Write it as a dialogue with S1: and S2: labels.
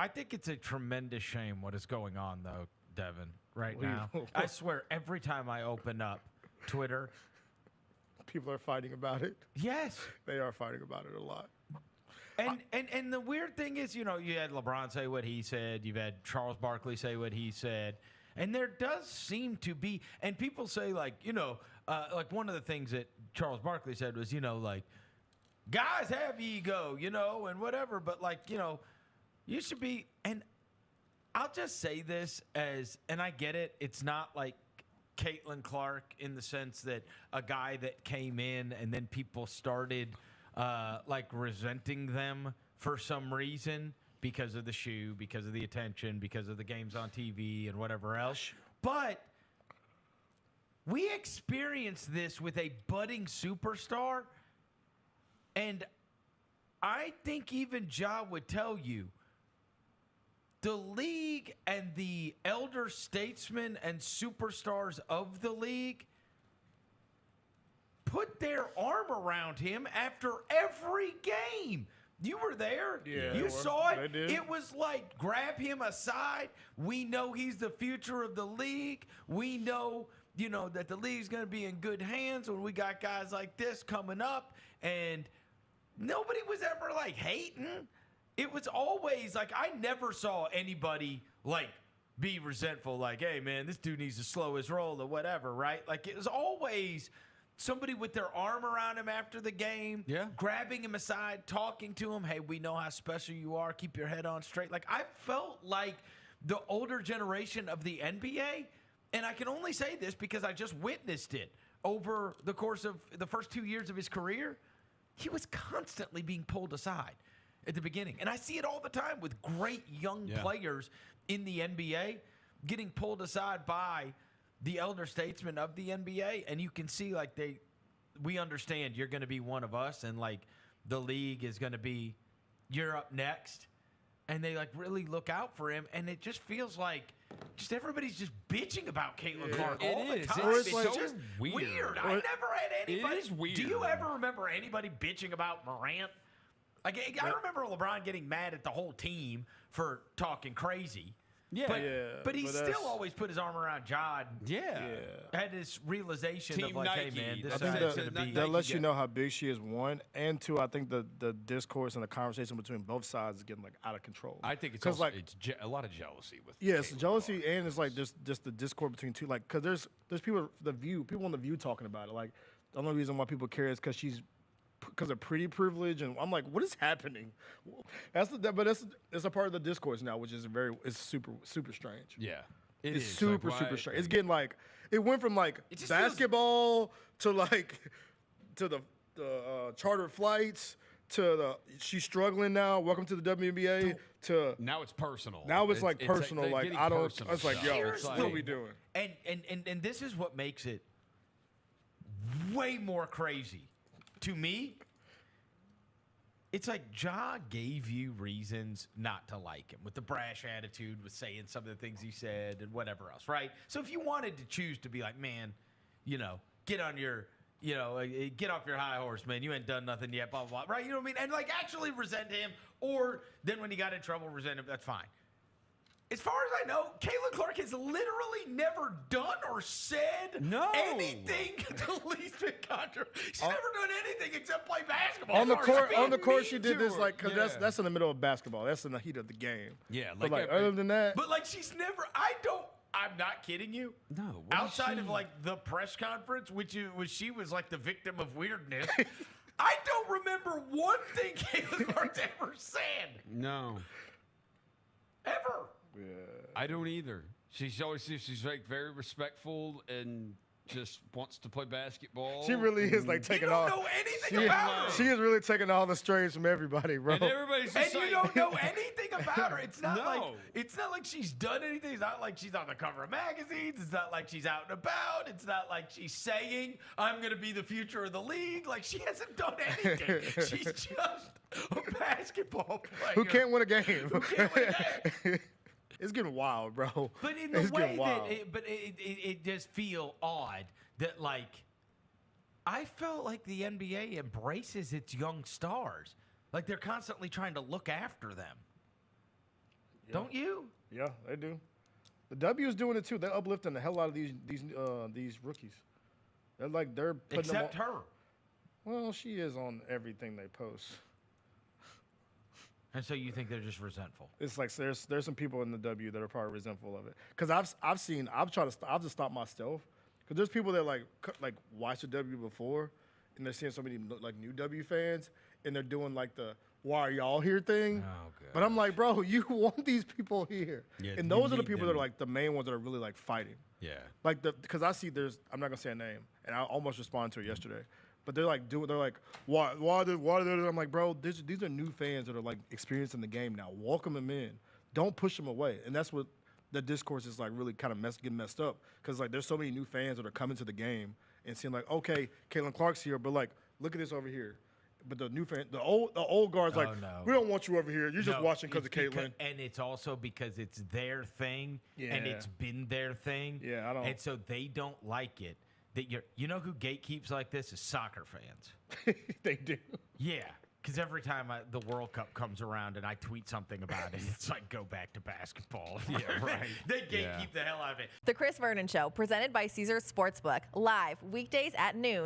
S1: I think it's a tremendous shame what is going on, though, Devin, right now. I swear, every time I open up Twitter,
S2: people are fighting about it.
S1: Yes.
S2: They are fighting about it a lot.
S1: And the weird thing is, you had LeBron say what he said. You've had Charles Barkley say what he said. And there does seem to be, and people say, like one of the things that Charles Barkley said was, guys have ego, and whatever. But, you should be, and I'll just say this and I get it. It's not like Caitlin Clark in the sense that a guy that came in and then people started resenting them for some reason because of the shoe, because of the attention, because of the games on TV and whatever else. But we experienced this with a budding superstar, and I think even Ja would tell you, the league and the elder statesmen and superstars of the league put their arm around him after every game. You were there.
S2: Yeah,
S1: you saw it.
S2: I did.
S1: It was like, grab him aside. We know he's the future of the league. We know, that the league's going to be in good hands when we got guys like this coming up. And nobody was ever, hating. It was always, I never saw anybody, be resentful, hey, man, this dude needs to slow his roll or whatever, right? It was always somebody with their arm around him after the game, grabbing him aside, talking to him. Hey, we know how special you are. Keep your head on straight. I felt like the older generation of the NBA, and I can only say this because I just witnessed it over the course of the first 2 years of his career. He was constantly being pulled aside at the beginning. And I see it all the time with great young players in the NBA getting pulled aside by the elder statesmen of the NBA, and you can see we understand you're going to be one of us, and the league is going to be, you're up next, and they really look out for him, and it just feels like everybody's just bitching about Caitlin Clark all the time.
S3: It's so
S1: just weird. I never had anybody.
S3: It is weird.
S1: Do you ever remember anybody bitching about Morant? I remember LeBron getting mad at the whole team for talking crazy. But he still always put his arm around Ja. Had this realization
S3: Team
S1: of
S3: Nike.
S1: hey man,
S2: I
S1: this
S2: think
S1: is going to be.
S2: that lets you know how big she is, one. And two, I think the discourse and the conversation between both sides is getting out of control.
S3: I think it's also, a lot of jealousy with
S2: it's jealousy, and it's just the discord between two. Because there's people on the View talking about it. The only reason why people care is because of pretty privilege, and I'm like, what is happening? But it's a part of the discourse now, which is it's super strange.
S3: Yeah,
S2: it's super strange. It's getting it went from basketball to the chartered flights to the she's struggling now. Welcome to the WNBA to
S3: now it's personal.
S2: Now it's personal. I don't.
S3: Personal
S2: It's yo,
S1: Here's
S2: what are we doing?
S1: And this is what makes it way more crazy. To me, it's Ja gave you reasons not to like him with the brash attitude, with saying some of the things he said and whatever else, right? So if you wanted to choose to be man, get on your, get off your high horse, man. You ain't done nothing yet, blah, blah, blah, right? You know what I mean? And actually resent him, or then when he got in trouble, resent him, that's fine. As far as I know, Caitlin Clark has literally never done or said anything the least bit controversial. She's never done anything except play basketball.
S2: On the court, she did this because that's in the middle of basketball. That's in the heat of the game.
S3: Yeah,
S2: but other than that,
S1: but she's never. I'm not kidding you.
S3: No.
S1: Outside of the press conference, which she was the victim of weirdness. I don't remember one thing Caitlin Clark's ever said.
S3: No.
S1: Ever.
S2: Yeah.
S3: I don't either. She's very respectful and just wants to play basketball.
S2: She really is taking all.
S1: You don't know anything about her.
S2: She is really taking all the strays from everybody, bro.
S3: And everybody's just
S1: you don't know anything about her. It's not like she's done anything. It's not like she's on the cover of magazines. It's not like she's out and about. It's not like she's saying, I'm going to be the future of the league. She hasn't done anything. She's just a basketball player.
S2: Who can't win a game. It's getting wild, bro.
S1: But in the way that it just feel odd that I felt like the NBA embraces its young stars. They're constantly trying to look after them. Don't you?
S2: Yeah, they do. The W is doing it too. They're uplifting the hell out of these rookies. They're putting
S1: Except
S2: them on,
S1: her.
S2: well, she is on everything they post.
S1: And so you think they're just resentful?
S2: It's like there's some people in the W that are probably resentful of it. Because I've just stopped myself. Because there's people that like watched the W before, and they're seeing so many like new W fans, and they're doing like the "Why are y'all here?" thing.
S1: Oh, good.
S2: But I'm like, bro, you want these people here,
S3: Yeah,
S2: and
S3: you
S2: those are the
S3: need
S2: people
S3: them.
S2: that are like the main ones that are really like fighting.
S3: Yeah.
S2: Like because I see I'm not gonna say a name, and I almost responded to it yesterday. But they're like why I'm like, bro, these are new fans that are like experiencing the game now. Welcome them in. Don't push them away. And that's what the discourse is like really kind of getting messed up. Because like there's so many new fans that are coming to the game and seeing like, okay, Caitlin Clark's here, but like look at this over here. But the new fan, the old guard's like,
S1: no.
S2: we don't want you over here. You're just
S1: No,
S2: watching because of
S1: it's
S2: Caitlin.
S1: and it's also because it's their thing, and
S2: Yeah.
S1: it's been their thing.
S2: Yeah, I don't-
S1: And so they don't like it. That you know who gatekeeps like this is soccer fans.
S2: They do.
S1: Yeah, because every time the World Cup comes around and I tweet something about it, it's like go back to basketball. Yeah,
S3: right.
S1: They gatekeep
S3: Yeah.
S1: the hell out of it.
S4: The Chris Vernon Show, presented by Caesars Sportsbook, live weekdays at noon